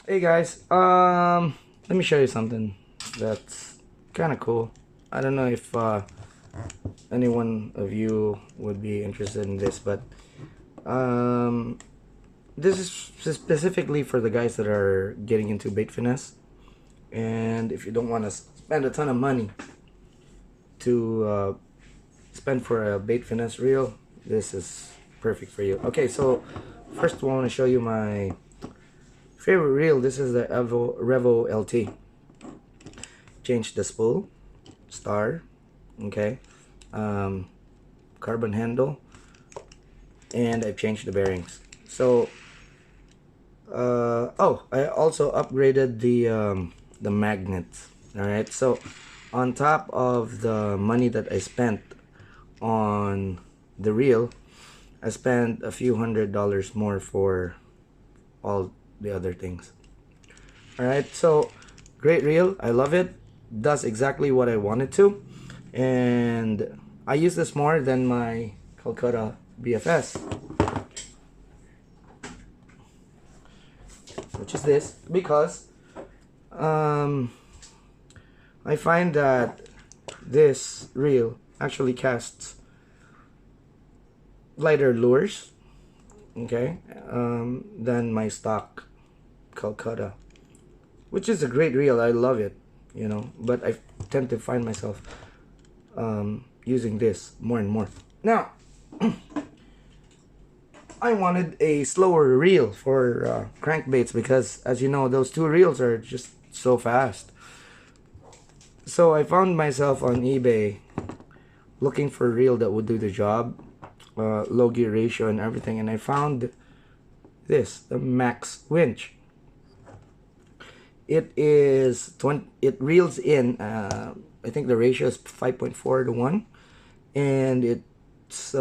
Hey guys, let me show you something that's kind of cool. I don't know if any one of you would be interested in this, but um, this is specifically for the guys that are getting into bait finesse. And if you don't want to spend a ton of money to spend for a bait finesse reel, this is perfect for you. Okay, so first I want to show you my favorite reel. This is the Revo LT. Change the spool, star, okay, carbon handle, and I've changed the bearings. So oh, I also upgraded the magnets. All right, so on top of the money that I spent on the reel, I spent a few $100s more for all the other things. All right, so great reel, I love it, does exactly what I wanted to, and I use this more than my Calcutta BFS, which is this, because I find that this reel actually casts lighter lures, okay, than my stock Calcutta, which is a great reel. I love it, you know, but I tend to find myself using this more and more. Now, I wanted a slower reel for crankbaits because, as you know, those two reels are just so fast. So I found myself on eBay looking for a reel that would do the job, low gear ratio and everything, and I found this, the Max winch. It is 20, it reels in, I think the ratio is 5.4 to 1, and its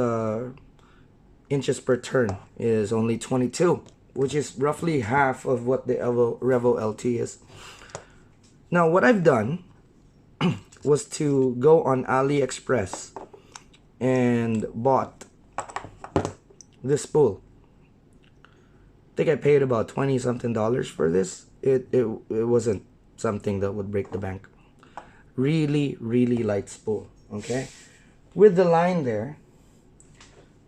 inches per turn is only 22, which is roughly half of what the Revo LT is. Now what I've done was to go on Aliexpress and bought this spool. I think I paid about 20 something dollars for this. It wasn't something that would break the bank. Really light spool, okay? With the line there,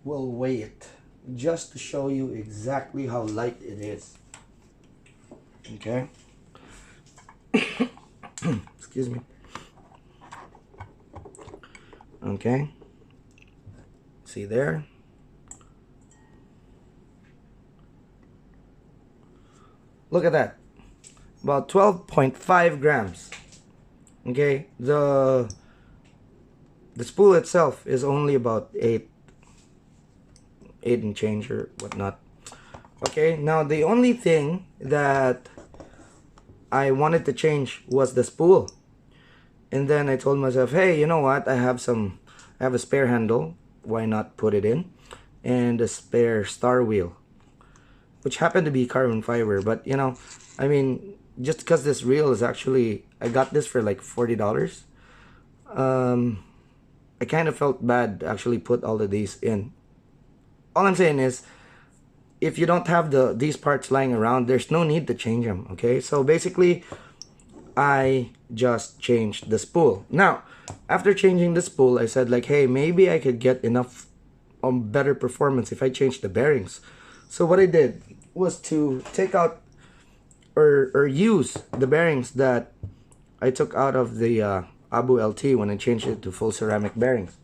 we'll weigh it just to show you exactly how light it is, okay? Excuse me. Okay, see there, look at that, about 12.5 grams. Okay, the spool itself is only about 8 and change or whatnot. Okay, now the only thing that I wanted to change was the spool, and then I told myself, hey, you know what, I have a spare handle, why not put it in, and a spare star wheel, which happened to be carbon fiber. But you know, I mean, just because this reel is actually, I got this for like $40, I kind of felt bad to actually put all of these in. All I'm saying is, if you don't have these parts lying around, there's no need to change them, okay? So basically, I just changed the spool. Now, after changing the spool, I said like, hey, maybe I could get enough better performance if I change the bearings. So what I did was to take out or use the bearings that I took out of the Abu LT when I changed it to full ceramic bearings.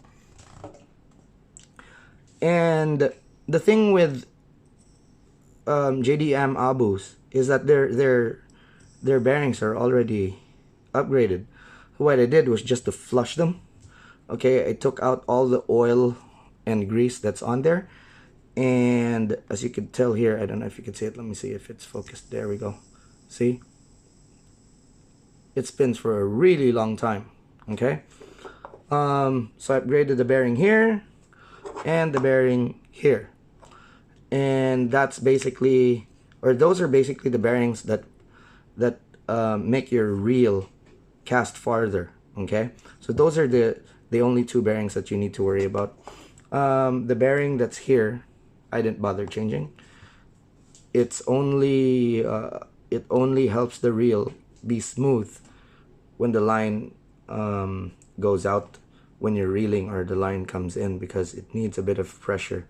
And the thing with JDM Abus is that their bearings are already upgraded. What I did was just to flush them. Okay, I took out all the oil and grease that's on there, and as you can tell here, I don't know if you can see it, let me see if it's focused. There we go. See, it spins for a really long time. Okay, so I upgraded the bearing here and the bearing here, and that's basically, or those are basically the bearings that make your reel cast farther. Okay, so those are the only two bearings that you need to worry about. The bearing that's here, I didn't bother changing. It's only it only helps the reel be smooth when the line goes out when you're reeling, or the line comes in, because it needs a bit of pressure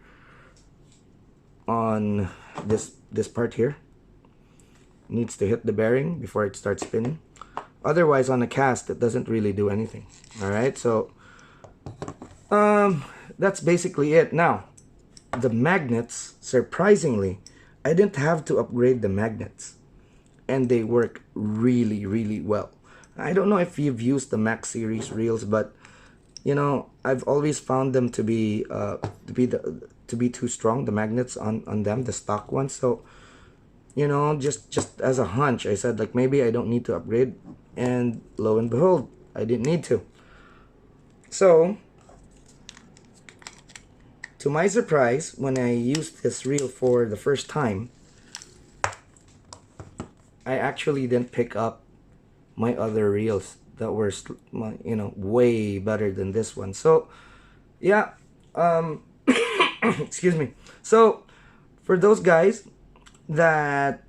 on this part here. It needs to hit the bearing before it starts spinning. Otherwise, on a cast, it doesn't really do anything. All right, so that's basically it. Now, the magnets, surprisingly, I didn't have to upgrade the magnets, and they work really, really well. I don't know if you've used the Max series reels, but you know, I've always found them to be too strong, the magnets on them, the stock ones. So, you know, just as a hunch, I said, like, maybe I don't need to upgrade, and lo and behold, I didn't need to. So, to my surprise, when I used this reel for the first time, I actually didn't pick up my other reels that were, you know, way better than this one. So yeah, excuse me. So for those guys that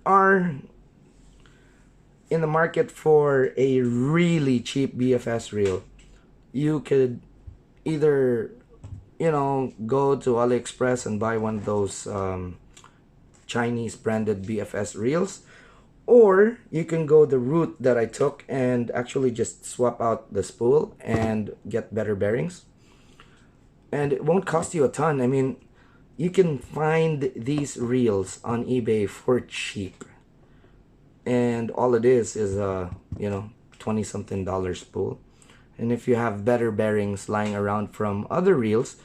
are in the market for a really cheap BFS reel, you could either, you know, go to Aliexpress and buy one of those Chinese branded BFS reels, or you can go the route that I took and actually just swap out the spool and get better bearings. And it won't cost you a ton. I mean, you can find these reels on eBay for cheap. And all it is a, you know, $20-something spool. And if you have better bearings lying around from other reels,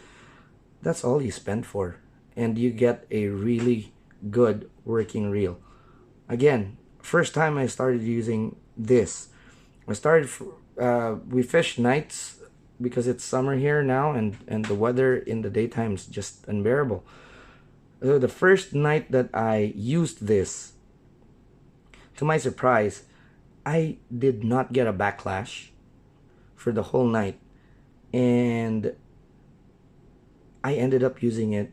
that's all you spend for. And you get a really good working reel. Again, first time I started using this, we fish nights because it's summer here now, and the weather in the daytime is just unbearable. So the first night that I used this, to my surprise, I did not get a backlash for the whole night, and I ended up using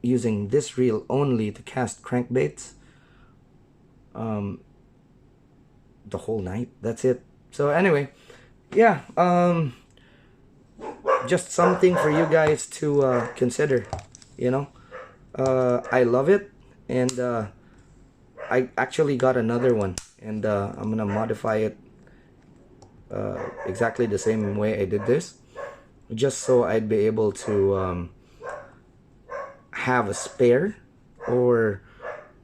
this reel only to cast crankbaits the whole night. That's it. So anyway, yeah, just something for you guys to consider, you know. I love it, and I actually got another one, and I'm gonna modify it exactly the same way I did this, just so I'd be able to have a spare, or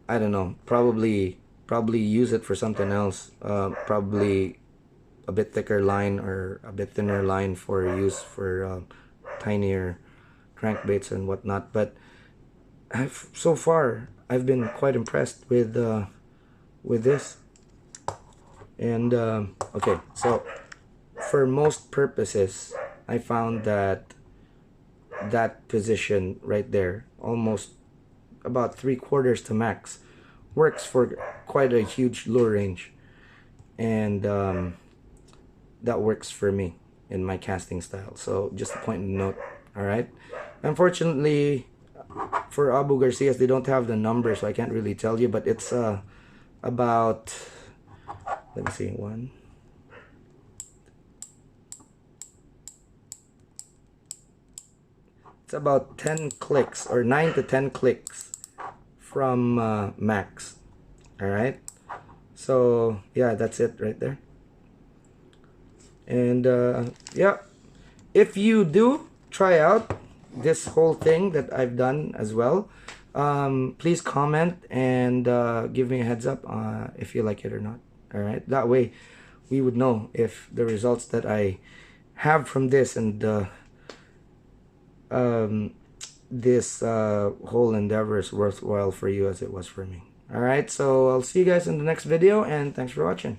I don't know, probably use it for something else. Probably a bit thicker line or a bit thinner line for use for tinier crankbaits and whatnot. But so far I've been quite impressed with this. And okay, so for most purposes, I found that position right there, almost about 3/4 to max, works for quite a huge lure range, and that works for me in my casting style. So just a point of note. All right, unfortunately for Abu Garcias, they don't have the number, so I can't really tell you, but it's about, let me see, it's about 10 clicks, or 9 to 10 clicks from Max. All right, so yeah, that's it right there. And yeah, if you do try out this whole thing that I've done as well, please comment and give me a heads up if you like it or not. All right, that way we would know if the results that I have from this and this whole endeavor is worthwhile for you as it was for me. All right, so I'll see you guys in the next video, and thanks for watching.